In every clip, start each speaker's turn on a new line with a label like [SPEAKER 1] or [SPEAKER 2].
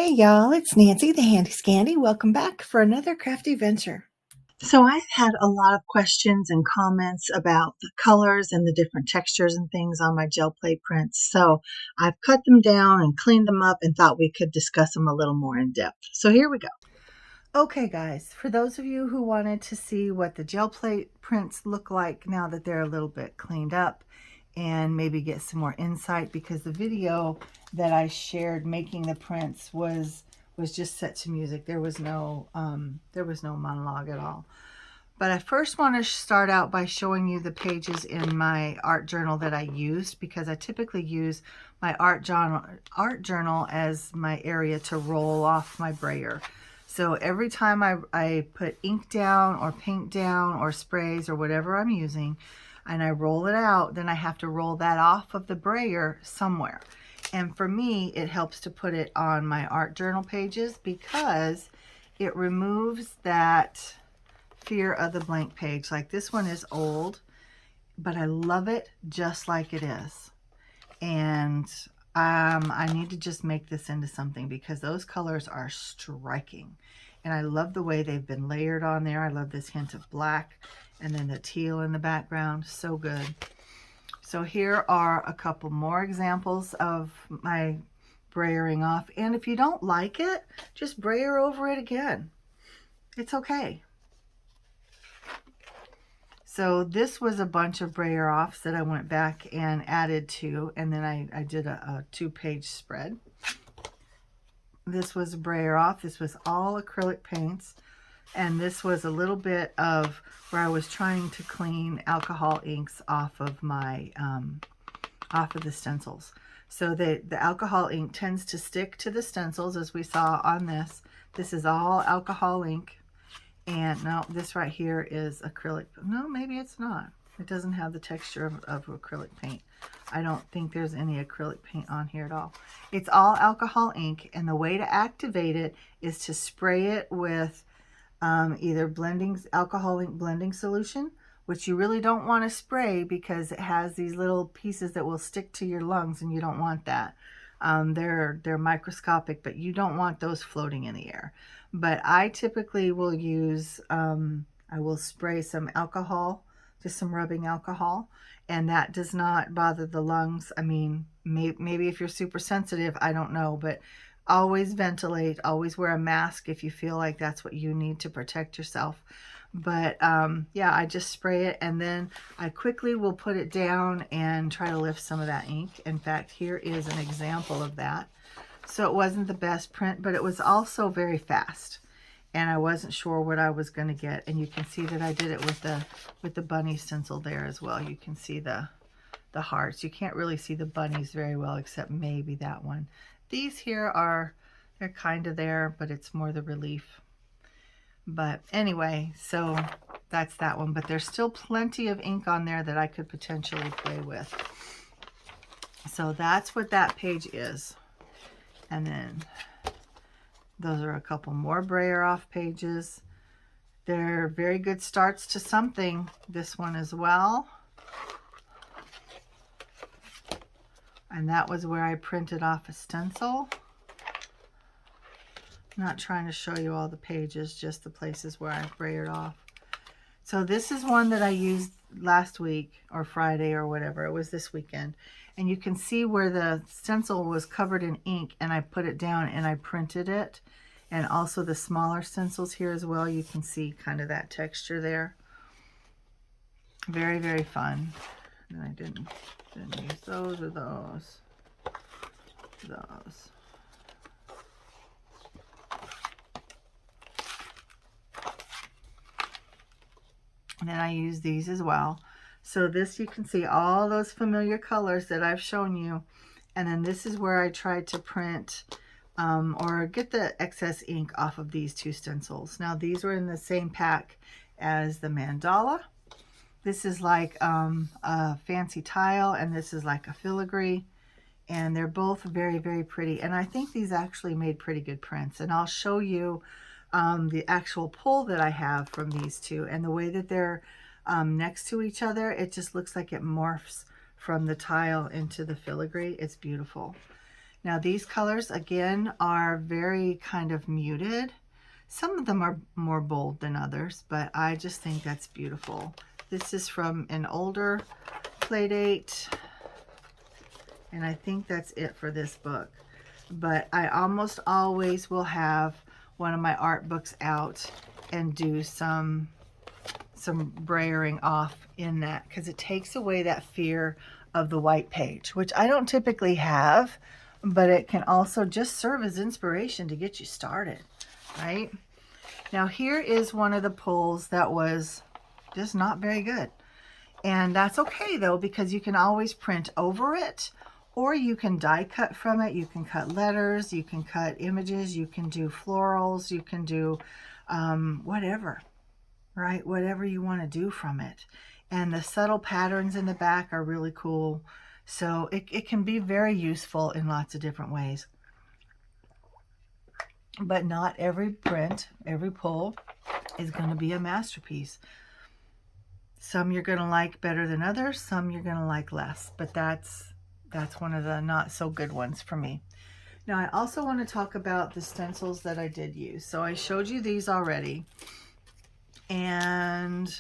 [SPEAKER 1] Hey y'all, it's Nancy the Handy Scandy. Welcome back for another crafty venture. So I've had a lot of questions and comments about the colors and the different textures and things on my gel plate prints. So I've cut them down and cleaned them up and thought we could discuss them a little more in depth. So here we go. Okay guys, for those of you who wanted to see what the gel plate prints look like now that they're a little bit cleaned up and maybe get some more insight, because the video that I shared making the prints was just set to music. There was no monologue at all. But I first want to start out by showing you the pages in my art journal that I used, because I typically use my art journal as my area to roll off my brayer. So every time I put ink down or paint down or sprays or whatever I'm using, and I roll it out, then I have to roll that off of the brayer somewhere. And for me, it helps to put it on my art journal pages because it removes that fear of the blank page. Like this one is old, but I love it just like it is. And I need to just make this into something because those colors are striking. And I love the way they've been layered on there. I love this hint of black and then the teal in the background. So good. So here are a couple more examples of my brayering off. And if you don't like it, just brayer over it again. It's okay. So this was a bunch of brayer offs that I went back and added to, and then I did a 2-page spread. This was a brayer off. This was all acrylic paints, and this was a little bit of where I was trying to clean alcohol inks off of my off of the stencils. So the alcohol ink tends to stick to the stencils, as we saw on this. This is all alcohol ink. And no, this right here is acrylic. No, maybe it's not. It doesn't have the texture of acrylic paint. I don't think there's any acrylic paint on here at all. It's all alcohol ink, and the way to activate it is to spray it with either alcohol ink blending solution, which you really don't want to spray because it has these little pieces that will stick to your lungs, and you don't want that. They're microscopic, but you don't want those floating in the air. But I typically will use, I will spray some alcohol, just some rubbing alcohol, and that does not bother the lungs. I mean, maybe if you're super sensitive, I don't know, but always ventilate, always wear a mask if you feel like that's what you need to protect yourself. But yeah, I just spray it, and then I quickly will put it down and try to lift some of that ink. In fact, here is an example of that. So it wasn't the best print, but it was also very fast, and I wasn't sure what I was going to get. And you can see that I did it with the bunny stencil there as well. You can see the hearts. You can't really see the bunnies very well, except maybe that one. These here they're kind of there, but it's more the relief. But anyway, so that's that one. But there's still plenty of ink on there that I could potentially play with. So that's what that page is. And then those are a couple more brayer off pages. They're very good starts to something. This one as well. And that was where I printed off a stencil. I'm not trying to show you all the pages, just the places where I brayered off. So this is one that I used last week or Friday or whatever. It was this weekend. And you can see where the stencil was covered in ink, and I put it down and I printed it. And also the smaller stencils here as well. You can see kind of that texture there. Very, very fun. And I didn't use those or those. Those. And then I use these as well. So this, you can see all those familiar colors that I've shown you. And then this is where I tried to print or get the excess ink off of these two stencils. Now these were in the same pack as the mandala. This is like a fancy tile, and this is like a filigree. And they're both very, very pretty. And I think these actually made pretty good prints. And I'll show you the actual pull that I have from these two, and the way that they're next to each other, it just looks like it morphs from the tile into the filigree. It's beautiful. Now these colors again are very kind of muted. Some of them are more bold than others, but I just think that's beautiful. This is from an older Playdate, and I think that's it for this book. But I almost always will have one of my art books out and do some brayering off in that, because it takes away that fear of the white page, which I don't typically have, but it can also just serve as inspiration to get you started, right? Now here is one of the pulls that was just not very good. And that's okay though, because you can always print over it, or you can die cut from it. You can cut letters, you can cut images, you can do florals, you can do whatever, right? Whatever you want to do from it. And the subtle patterns in the back are really cool. So it can be very useful in lots of different ways. But not every print, every pull is going to be a masterpiece. Some you're going to like better than others, some you're going to like less, but that's one of the not so good ones for me. Now I also want to talk about the stencils that I did use. So I showed you these already, and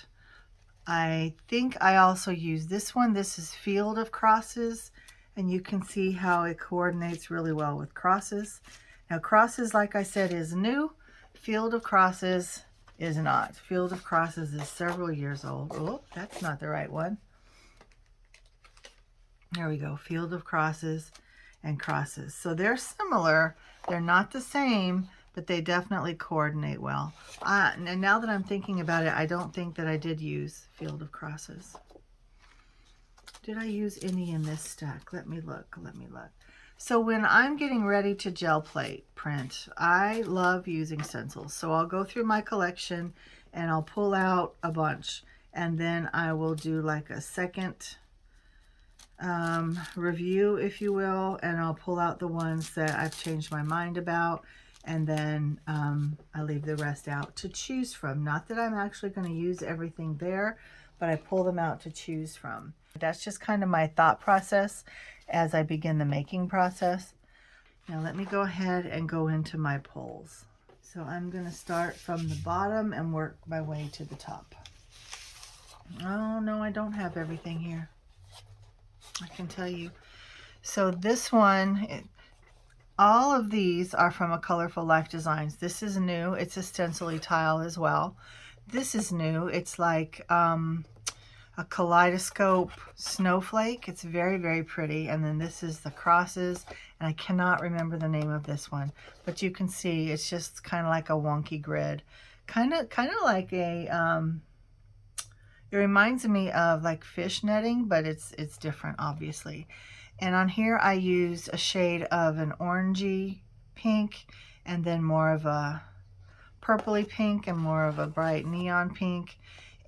[SPEAKER 1] I think I also used this one. This is Field of Crosses, and you can see how it coordinates really well with crosses. Now crosses, like I said, is new. Field of Crosses is not. Field of Crosses is several years old. Oh, that's not the right one. There we go. Field of Crosses and Crosses. So they're similar. They're not the same, but they definitely coordinate well. And now that I'm thinking about it, I don't think that I did use Field of Crosses. Did I use any in this stack? Let me look. Let me look. So when I'm getting ready to gel plate print, I love using stencils. So I'll go through my collection and I'll pull out a bunch, and then I will do like a second review, if you will, and I'll pull out the ones that I've changed my mind about, and then I leave the rest out to choose from. Not that I'm actually going to use everything there, but I pull them out to choose from. That's just kind of my thought process as I begin the making process. Now let me go ahead and go into my pulls. So I'm going to start from the bottom and work my way to the top. Oh no, I don't have everything here, I can tell you. So this one, all of these are from a Colorful Life Designs. This is new. It's a stencil-y tile as well. This is new. It's like a kaleidoscope snowflake. It's very, very pretty. And then this is the crosses, and I cannot remember the name of this one, but you can see it's just kind of like a wonky grid, kind of like a it reminds me of like fish netting, but it's different, obviously. And on here I use a shade of an orangey pink, and then more of a purpley pink, and more of a bright neon pink.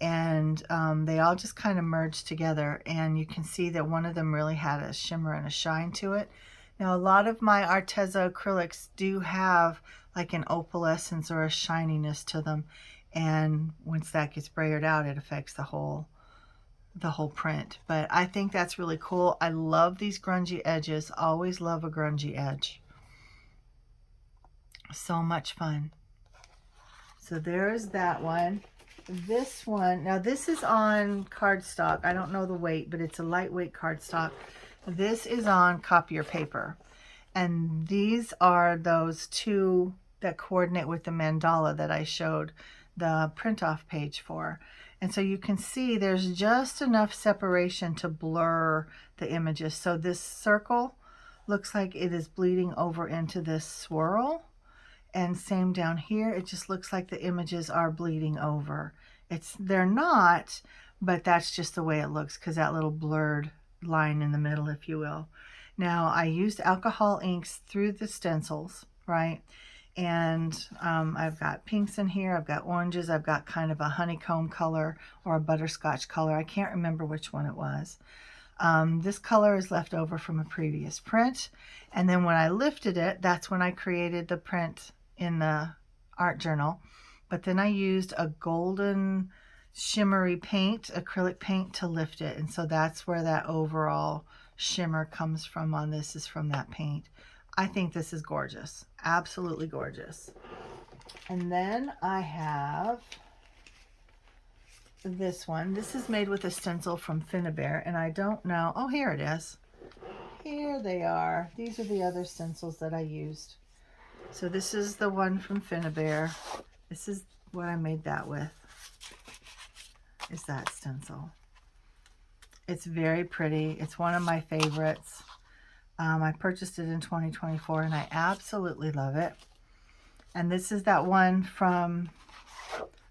[SPEAKER 1] And they all just kind of merged together, and you can see that one of them really had a shimmer and a shine to it. Now a lot of my Arteza acrylics do have like an opalescence or a shininess to them, and once that gets brayered out, it affects the whole print. But I think that's really cool. I love these grungy edges. Always love a grungy edge. So much fun. So there's that one. This one, now this is on cardstock. I don't know the weight, but it's a lightweight cardstock. This is on copier paper. And these are those two that coordinate with the mandala that I showed the print off page for. And so you can see there's just enough separation to blur the images. So this circle looks like it is bleeding over into this swirl. And same down here, it just looks like the images are bleeding over. They're not, but that's just the way it looks, because that little blurred line in the middle, if you will. Now I used alcohol inks through the stencils, right? And I've got pinks in here, I've got oranges, I've got kind of a honeycomb color or a butterscotch color. I can't remember which one it was. This color is left over from a previous print. And then when I lifted it, that's when I created the print in the art journal. But then I used a golden shimmery paint, acrylic paint, to lift it. And so that's where that overall shimmer comes from on this, is from that paint. I think this is gorgeous. Absolutely gorgeous. And then I have this one. This is made with a stencil from Finnabair, and I don't know. Oh, here it is. Here they are. These are the other stencils that I used. So this is the one from Finnabair. This is what I made that with, is that stencil. It's very pretty. It's one of my favorites. I purchased it in 2024 and I absolutely love it. And this is that one from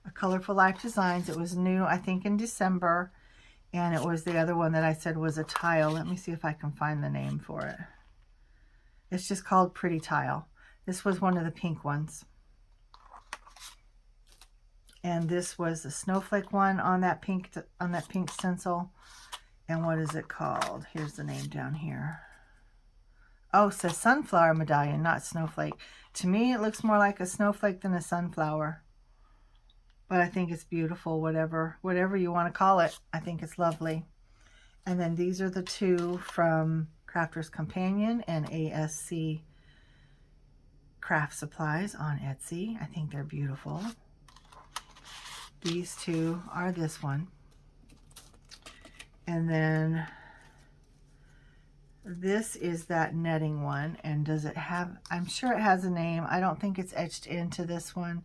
[SPEAKER 1] A Colorful Life Designs. It was new, I think, in December. And it was the other one that I said was a tile. Let me see if I can find the name for it. It's just called Pretty Tile. This was one of the pink ones. And this was the snowflake one on that pink stencil. And what is it called? Here's the name down here. Oh, it says Sunflower Medallion, not Snowflake. To me, it looks more like a snowflake than a sunflower. But I think it's beautiful, whatever you want to call it. I think it's lovely. And then these are the two from Crafter's Companion and ASC Craft Supplies on Etsy. I think they're beautiful. These two are this one. And then this is that netting one. And does it have, I'm sure it has a name. I don't think it's etched into this one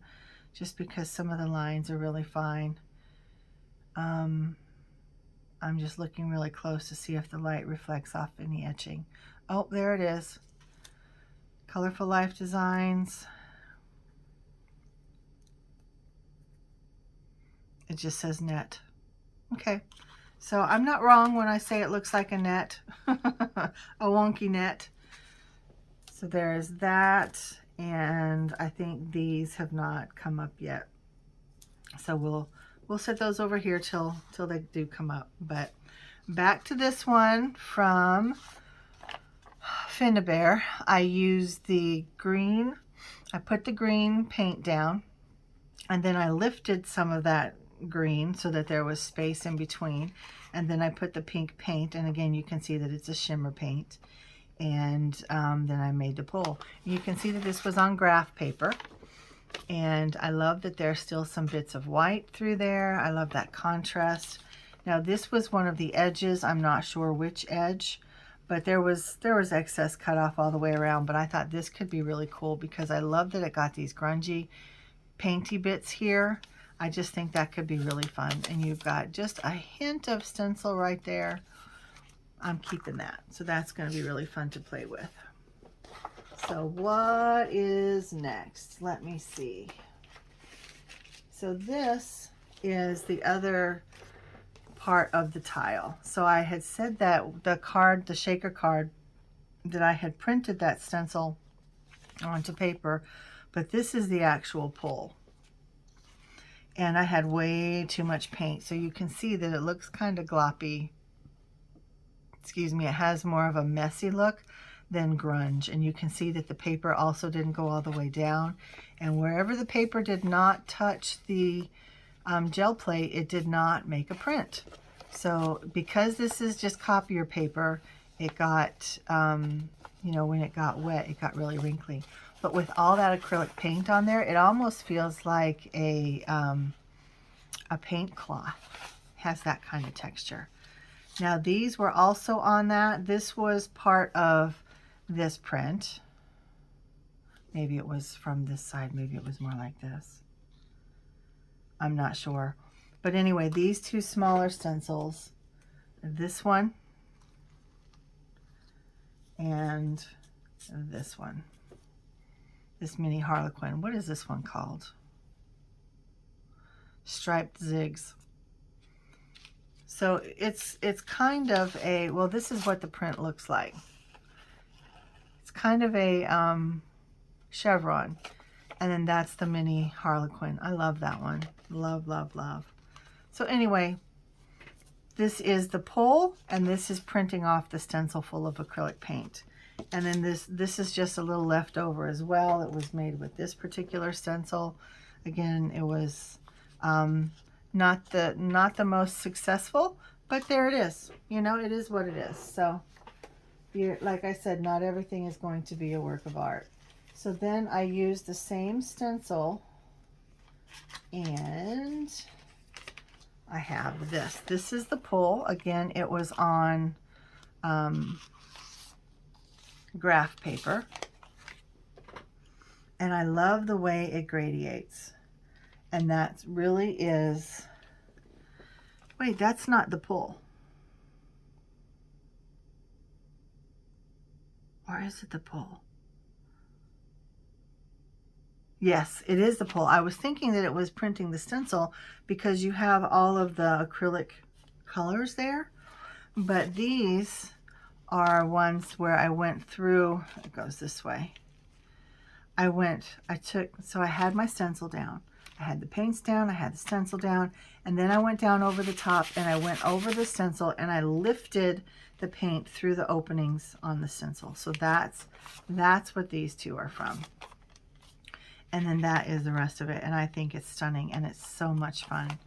[SPEAKER 1] just because some of the lines are really fine. I'm just looking really close to see if the light reflects off any etching. Oh, there it is. Colorful Life Designs. It just says net. Okay. So I'm not wrong when I say it looks like a net, a wonky net. So there's that, and I think these have not come up yet. So we'll set those over here till they do come up. But back to this one from Finnabair. I used the green. I put the green paint down, and then I lifted some of that green so that there was space in between, and then I put the pink paint, and again you can see that it's a shimmer paint, and then I made the pole. You can see that this was on graph paper, and I love that there's still some bits of white through there. I love that contrast. Now this was one of the edges. I'm not sure which edge, but there was excess cut off all the way around, but I thought this could be really cool because I love that it got these grungy painty bits here. I just think that could be really fun. And you've got just a hint of stencil right there. I'm keeping that. So that's going to be really fun to play with. So what is next? Let me see. So this is the other part of the tile. So I had said that the card, the shaker card, that I had printed that stencil onto paper, but this is the actual pull. And I had way too much paint. So you can see that it looks kind of gloppy. Excuse me, it has more of a messy look than grunge. And you can see that the paper also didn't go all the way down. And wherever the paper did not touch the gel plate, it did not make a print. So because this is just copier paper, it got, you know, when it got wet, it got really wrinkly. But with all that acrylic paint on there, it almost feels like a paint cloth. It has that kind of texture. Now these were also on that. This was part of this print. Maybe it was from this side. Maybe it was more like this. I'm not sure. But anyway, these two smaller stencils, this one and this one. This mini Harlequin. What is this one called? Striped Zigs. So it's kind of a, well, this is what the print looks like. It's kind of a chevron. And then that's the mini Harlequin. I love that one. Love, love, love. So anyway, this is the pole, and this is printing off the stencil full of acrylic paint. And then this is just a little leftover as well. It was made with this particular stencil. Again, it was not the most successful, but there it is. You know, it is what it is. So like I said, not everything is going to be a work of art. So then I used the same stencil, and I have this. This is the pull. Again, it was on graph paper. And I love the way it gradiates. And that really is, wait, that's not the pull. Or is it the pull? Yes, it is the pull. I was thinking that it was printing the stencil because you have all of the acrylic colors there. But these are ones where I went through, it goes this way. So I had my stencil down. I had the paints down, I had the stencil down, and then I went down over the top and I went over the stencil and I lifted the paint through the openings on the stencil. So that's what these two are from. And then that is the rest of it, and I think it's stunning and it's so much fun.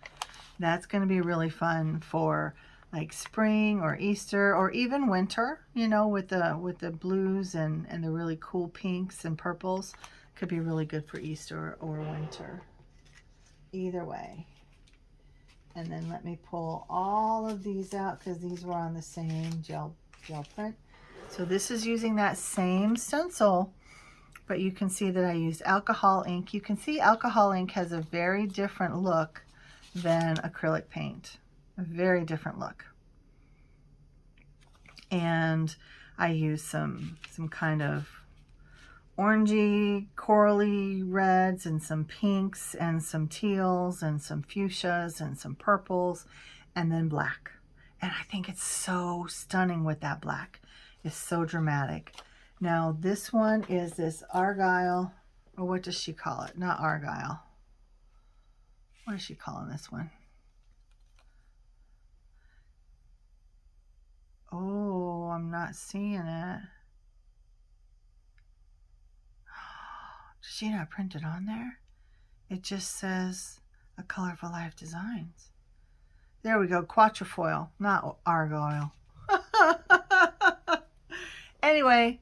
[SPEAKER 1] That's going to be really fun for like spring or Easter or even winter, you know, with the blues and the really cool pinks and purples. Could be really good for Easter or winter. Either way. And then let me pull all of these out because these were on the same gel print. So this is using that same stencil, but you can see that I used alcohol ink. You can see alcohol ink has a very different look than acrylic paint. A very different look. And I used some kind of orangey, corally reds and some pinks and some teals and some fuchsias and some purples and then black. And I think it's so stunning with that black. It's so dramatic. Now this one is this Argyle, or what does she call it? Not Argyle. What is she calling this one? Oh, I'm not seeing it. Does she not print it on there? It just says A Colorful Life Designs. There we go, Quatrefoil, not Argyle. Anyway,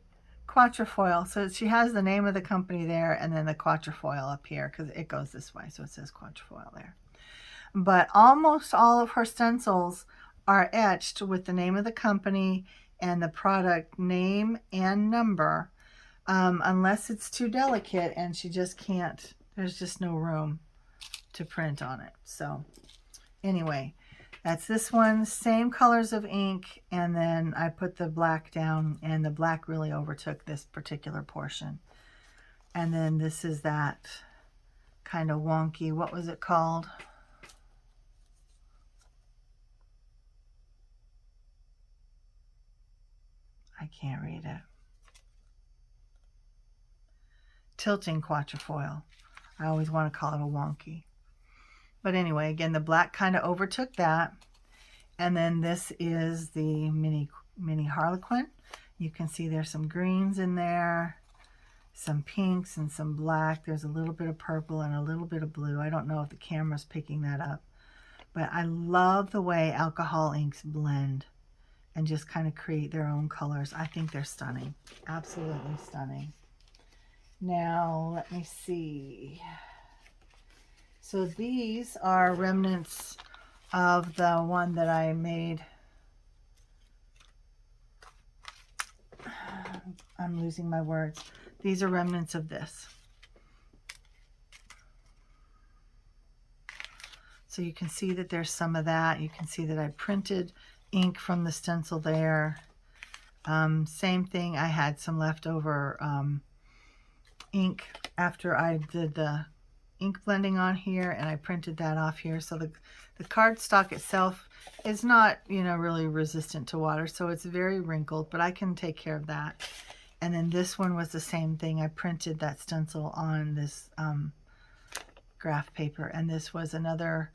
[SPEAKER 1] Quatrefoil. So she has the name of the company there and then the Quatrefoil up here because it goes this way. So it says Quatrefoil there. But almost all of her stencils are etched with the name of the company and the product name and number, unless it's too delicate and she just can't, there's just no room to print on it. So anyway, that's this one, same colors of ink, and then I put the black down and the black really overtook this particular portion. And then this is that kind of wonky, what was it called? I can't read it. Tilting Quatrefoil. I always want to call it a wonky. But anyway, again, the black kind of overtook that. And then this is the mini Harlequin. You can see there's some greens in there, some pinks and some black. There's a little bit of purple and a little bit of blue. I don't know if the camera's picking that up. But I love the way alcohol inks blend and just kind of create their own colors. I think they're stunning. Absolutely stunning. Now, let me see. So these are remnants of the one that I made. I'm losing my words. These are remnants of this. So you can see that there's some of that. You can see that I printed ink from the stencil there. Same thing, I had some leftover ink after I did the ink blending on here, and I printed that off here. So the cardstock itself is not, you know, really resistant to water, so it's very wrinkled, but I can take care of that. And then this one was the same thing. I printed that stencil on this graph paper, and this was another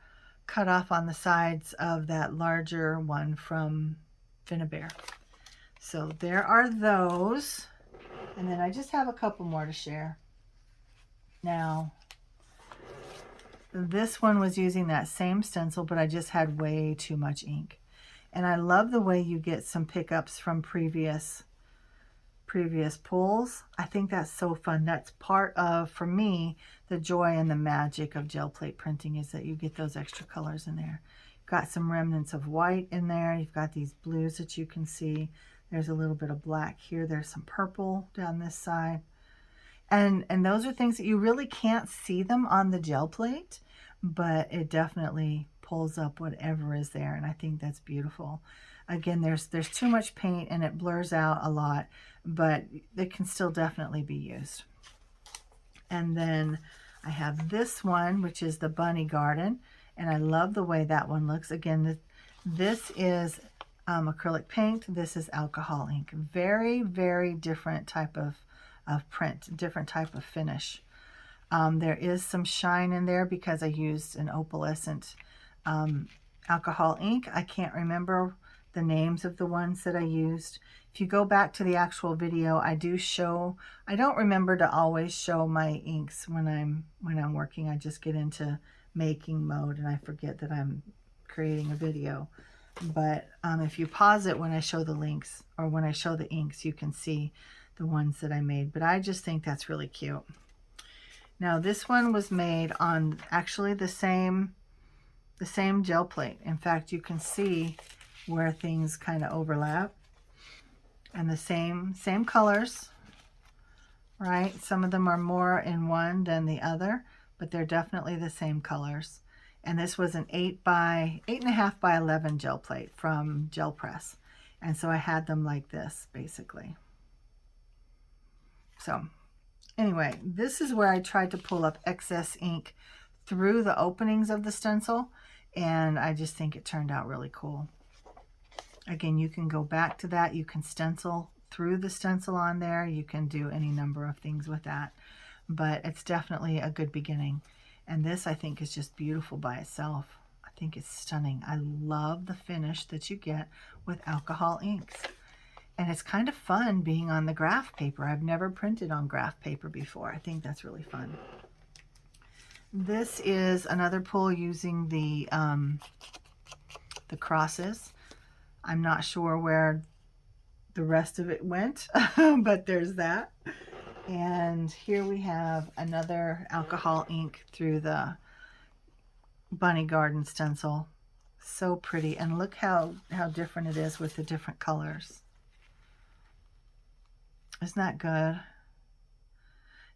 [SPEAKER 1] cut off on the sides of that larger one from Finnabair. So there are those, and then I just have a couple more to share. Now, this one was using that same stencil, but I just had way too much ink. And I love the way you get some pickups from previous previous pulls. I think that's so fun. That's part of, for me, the joy and the magic of gel plate printing, is that you get those extra colors in there. You've got some remnants of white in there. You've got these blues that you can see. There's a little bit of black here. There's some purple down this side. And those are things that you really can't see them on the gel plate, but it definitely pulls up whatever is there, and I think that's beautiful. Again, there's too much paint and it blurs out a lot, but it can still definitely be used. And then I have this one, which is the Bunny Garden, and I love the way that one looks. Again, this is acrylic paint. This is alcohol ink. Very, very different type of print, different type of finish. There is some shine in there because I used an opalescent alcohol ink. I can't remember the names of the ones that I used. If you go back to the actual video, I don't remember to always show my inks when I'm working. I just get into making mode and I forget that I'm creating a video. But if you pause it when I show the links, or when I show the inks, you can see the ones that I made. But I just think that's really cute. Now this one was made on actually the same gel plate. In fact, you can see where things kind of overlap, and the same colors, right? Some of them are more in one than the other, but they're definitely the same colors. And this was an 8.5 by 11 gel plate from Gel Press, and so I had them like this basically. So anyway, this is where I tried to pull up excess ink through the openings of the stencil, and I just think it turned out really cool. Again, you can go back to that. You can stencil through the stencil on there. You can do any number of things with that, but it's definitely a good beginning. And this, I think, is just beautiful by itself. I think it's stunning. I love the finish that you get with alcohol inks. And it's kind of fun being on the graph paper. I've never printed on graph paper before. I think that's really fun. This is another pull using the crosses. I'm not sure where the rest of it went, but there's that. And here we have another alcohol ink through the Bunny Garden stencil. So pretty. And look how different it is with the different colors. Isn't that good?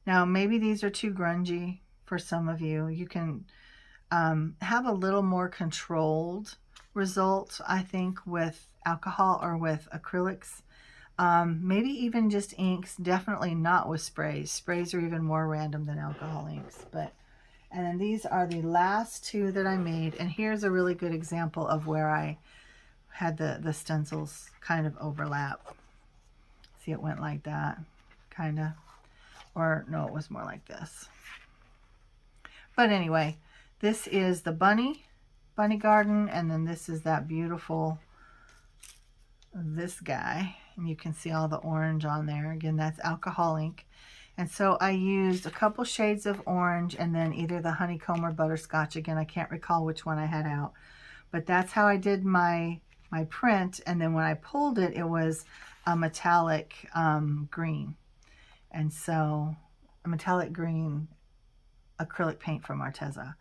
[SPEAKER 1] Now, maybe these are too grungy for some of you. You can have a little more controlled result, I think, with alcohol or with acrylics. Maybe even just inks, definitely not with sprays. Sprays are even more random than alcohol inks. And then these are the last two that I made. And here's a really good example of where I had the stencils kind of overlap. See, it went like that, kind of. Or no, it was more like this. But anyway, this is the Bunny Garden, and then this is that beautiful, this guy, and you can see all the orange on there. Again, that's alcohol ink. And so I used a couple shades of orange and then either the honeycomb or butterscotch. Again, I can't recall which one I had out, but that's how I did my print. And then when I pulled it, it was a metallic green. And so a metallic green acrylic paint from Arteza.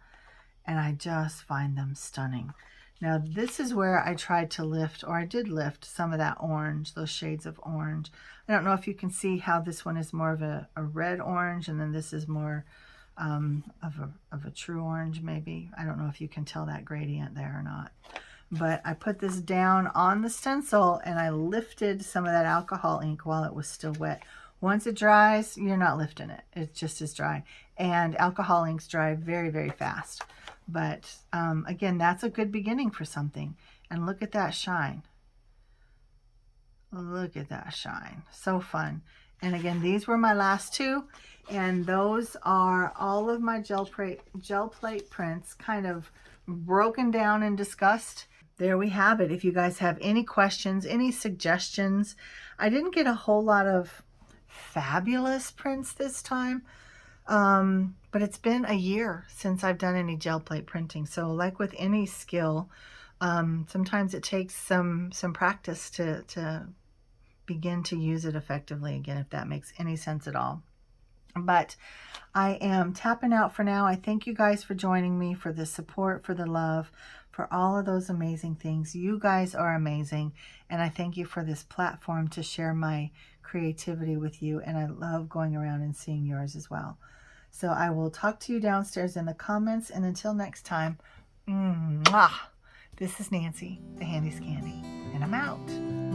[SPEAKER 1] And I just find them stunning. Now this is where I tried to lift, or I did lift some of that orange, those shades of orange. I don't know if you can see how this one is more of a red orange, and then this is more of a true orange maybe. I don't know if you can tell that gradient there or not. But I put this down on the stencil and I lifted some of that alcohol ink while it was still wet. Once it dries, you're not lifting it. It's just as dry. And alcohol inks dry very, very fast. But again, that's a good beginning for something. And look at that shine. Look at that shine. So fun. And again, these were my last two. And those are all of my gel plate prints kind of broken down and discussed. There we have it. If you guys have any questions, any suggestions, I didn't get a whole lot of fabulous prints this time. But it's been a year since I've done any gel plate printing. So like with any skill, sometimes it takes some practice to begin to use it effectively again, if that makes any sense at all. But I am tapping out for now. I thank you guys for joining me, for the support, for the love, for all of those amazing things. You guys are amazing, and I thank you for this platform to share my creativity with you, and I love going around and seeing yours as well. So I will talk to you downstairs in the comments, and until next time, mwah. This is Nancy, the Handy Scandy, and I'm out.